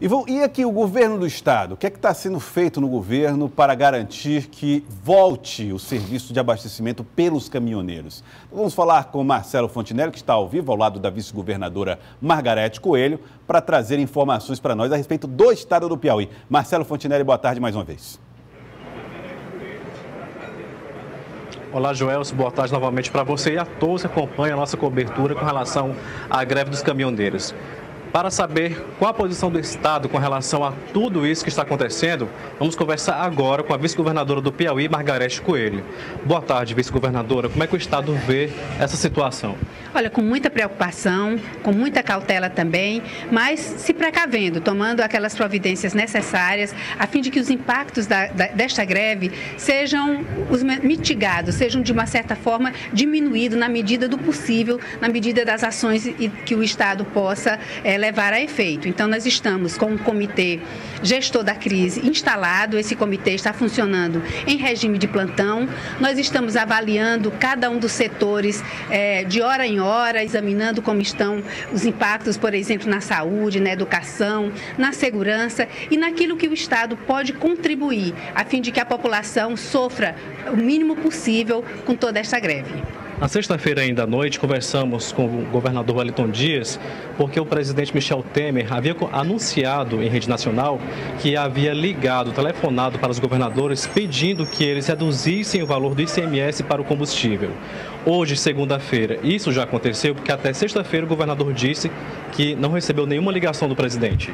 E aqui o governo do estado, o que é que está sendo feito no governo para garantir que volte o serviço de abastecimento pelos caminhoneiros? Vamos falar com Marcelo Fontinelli, que está ao vivo, ao lado da vice-governadora Margarete Coelho, para trazer informações para nós a respeito do estado do Piauí. Marcelo Fontinelli, boa tarde mais uma vez. Olá, Joelson, boa tarde novamente para você e a todos que acompanham a nossa cobertura com relação à greve dos caminhoneiros. Para saber qual a posição do Estado com relação a tudo isso que está acontecendo, vamos conversar agora com a vice-governadora do Piauí, Margarete Coelho. Boa tarde, vice-governadora. Como é que o Estado vê essa situação? Olha, com muita preocupação, com muita cautela também, mas se precavendo, tomando aquelas providências necessárias, a fim de que os impactos desta greve sejam mitigados, sejam de uma certa forma diminuídos na medida do possível, na medida das ações que o Estado possa levar a efeito. Então, nós estamos com um comitê gestor da crise instalado, esse comitê está funcionando em regime de plantão, nós estamos avaliando cada um dos setores de hora em hora, examinando como estão os impactos, por exemplo, na saúde, na educação, na segurança e naquilo que o Estado pode contribuir, a fim de que a população sofra o mínimo possível com toda esta greve. Na sexta-feira ainda à noite, conversamos com o governador Wellington Dias, porque o presidente Michel Temer havia anunciado em rede nacional que havia ligado, telefonado para os governadores pedindo que eles reduzissem o valor do ICMS para o combustível. Hoje, segunda-feira, isso já aconteceu porque até sexta-feira o governador disse que não recebeu nenhuma ligação do presidente.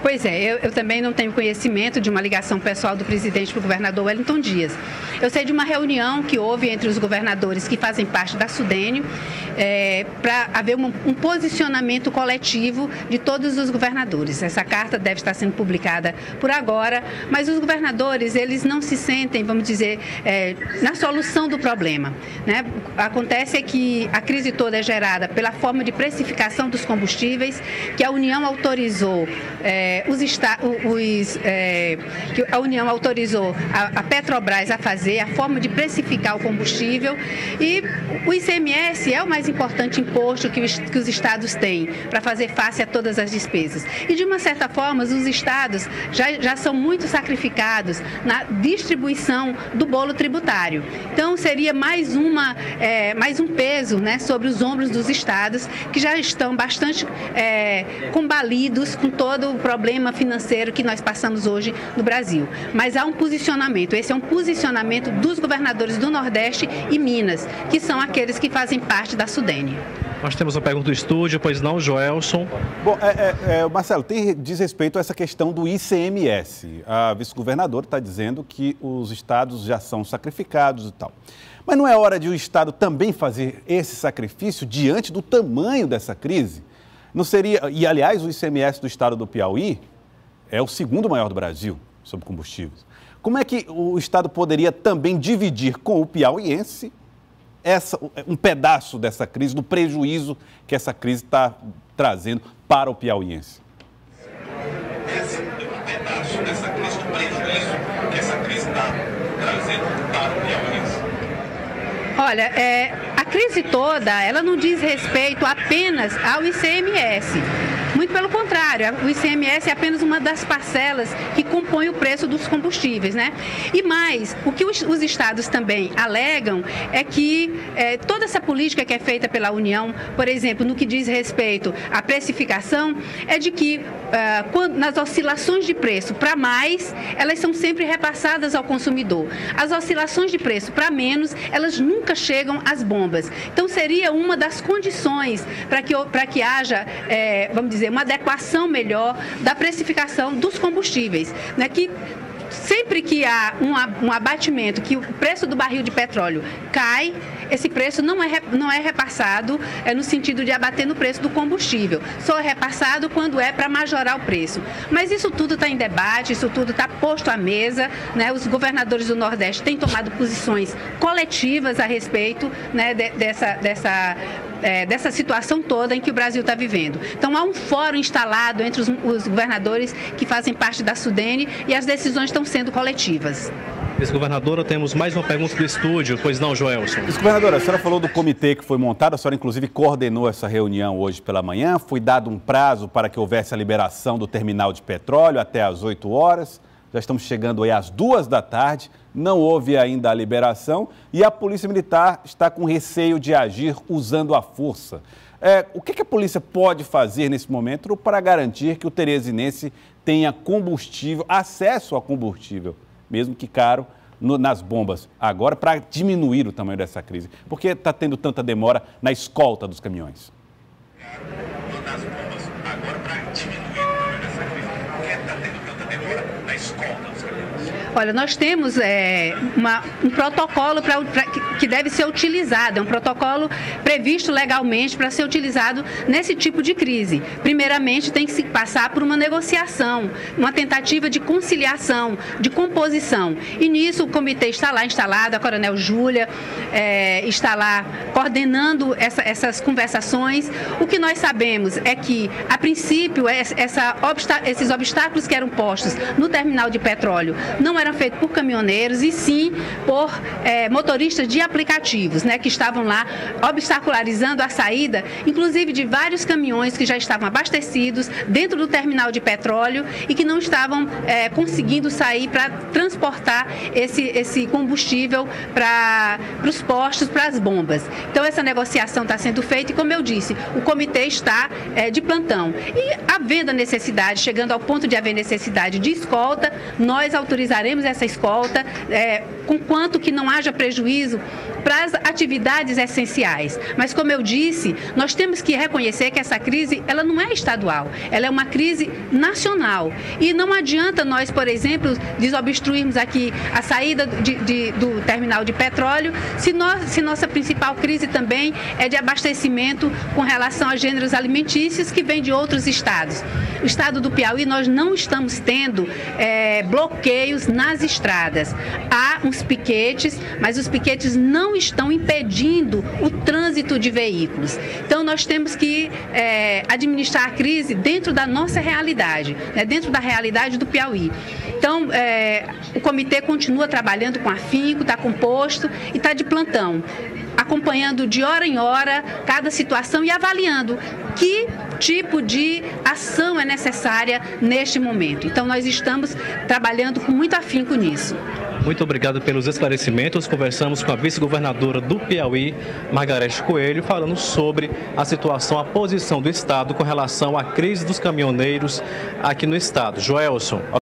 Pois é, eu também não tenho conhecimento de uma ligação pessoal do presidente para o governador Wellington Dias. Eu sei de uma reunião que houve entre os governadores que fazem parte da SUDENE para haver um posicionamento coletivo de todos os governadores. Essa carta deve estar sendo publicada por agora, mas os governadores, eles não se sentem, vamos dizer, na solução do problema, né? Acontece que a crise toda é gerada pela forma de precificação dos combustíveis, que a União autorizou que a União autorizou a Petrobras a fazer, a forma de precificar o combustível, e o ICMS é o mais importante imposto que os estados têm para fazer face a todas as despesas. E de uma certa forma, os estados já são muito sacrificados na distribuição do bolo tributário. Então, seria mais um peso, né, sobre os ombros dos estados, que já estão bastante combalidos com todo o problema financeiro que nós passamos hoje no Brasil. Mas há um posicionamento, esse é um posicionamento dos governadores do Nordeste e Minas, que são aqueles que fazem parte da SUDENE. Nós temos uma pergunta do estúdio, pois não, Joelson? Bom, Marcelo, diz respeito a essa questão do ICMS. A vice-governadora está dizendo que os estados já são sacrificados e tal. Mas não é hora de o estado também fazer esse sacrifício diante do tamanho dessa crise? Não seria, e aliás, o ICMS do estado do Piauí é o segundo maior do Brasil sobre combustíveis. Como é que o estado poderia também dividir com o piauiense um pedaço dessa crise, do prejuízo que essa crise está trazendo para o piauiense? Um pedaço dessa crise, do prejuízo que essa crise está trazendo para o piauiense. Olha, a crise toda, ela não diz respeito apenas ao ICMS. Muito pelo contrário, o ICMS é apenas uma das parcelas que compõe o preço dos combustíveis, né? E mais, o que os estados também alegam é que toda essa política que é feita pela União, por exemplo, no que diz respeito à precificação, é de que nas oscilações de preço para mais, elas são sempre repassadas ao consumidor. As oscilações de preço para menos, elas nunca chegam às bombas. Então, seria uma das condições para que haja, vamos dizer, uma adequação melhor da precificação dos combustíveis, né? Que sempre que há um abatimento, que o preço do barril de petróleo cai, esse preço não é repassado no sentido de abater no preço do combustível. Só é repassado quando é para majorar o preço. Mas isso tudo está em debate, isso tudo está posto à mesa, né? Os governadores do Nordeste têm tomado posições coletivas a respeito, né, dessa situação toda em que o Brasil está vivendo. Então, há um fórum instalado entre os governadores que fazem parte da SUDENE e as decisões estão sendo coletivas. Vice-governadora, temos mais uma pergunta do estúdio, pois não, Joelson? Vice-governadora, a senhora falou do comitê que foi montado, a senhora inclusive coordenou essa reunião hoje pela manhã, foi dado um prazo para que houvesse a liberação do terminal de petróleo até às 8 horas, já estamos chegando aí às 2 da tarde, não houve ainda a liberação e a Polícia Militar está com receio de agir usando a força. O que a polícia pode fazer nesse momento para garantir que o teresinense tenha combustível, acesso a combustível, mesmo que caro, nas bombas, agora para diminuir o tamanho dessa crise? Por que está tendo tanta demora na escolta dos caminhões? Nas bombas, agora para diminuir o tamanho dessa crise. Por que está tendo tanta demora na escolta dos caminhões? Olha, nós temos um protocolo que deve ser utilizado, é um protocolo previsto legalmente para ser utilizado nesse tipo de crise. Primeiramente, tem que se passar por uma negociação, uma tentativa de conciliação, de composição. E nisso o comitê está lá instalado, a Coronel Júlia está lá coordenando essas conversações. O que nós sabemos é que, a princípio, esses obstáculos que eram postos no terminal de petróleo não eram feitos por caminhoneiros e sim por motoristas de aplicativos, né, que estavam lá obstacularizando a saída, inclusive de vários caminhões que já estavam abastecidos dentro do terminal de petróleo e que não estavam conseguindo sair para transportar esse combustível para os postos, para as bombas. Então essa negociação está sendo feita e, como eu disse, o comitê está de plantão. E havendo a necessidade, chegando ao ponto de haver necessidade de escolta, nós autorizaremos essa escolta, conquanto que não haja prejuízo para as atividades essenciais. Mas, como eu disse, nós temos que reconhecer que essa crise, ela não é estadual, ela é uma crise nacional. E não adianta nós, por exemplo, desobstruirmos aqui a saída do terminal de petróleo, se nossa principal crise também é de abastecimento com relação a gêneros alimentícios que vêm de outros estados. O estado do Piauí, nós não estamos tendo bloqueios nas estradas. Há uns piquetes, mas os piquetes não estão impedindo o trânsito de veículos. Então, nós temos que administrar a crise dentro da nossa realidade, né, dentro da realidade do Piauí. Então, o comitê continua trabalhando com afinco, está composto e está de plantão, acompanhando de hora em hora cada situação e avaliando que tipo de ação é necessária neste momento. Então, nós estamos trabalhando com muito afinco nisso. Muito obrigado pelos esclarecimentos. Conversamos com a vice-governadora do Piauí, Margarete Coelho, falando sobre a situação, a posição do Estado com relação à crise dos caminhoneiros aqui no Estado. Joelson.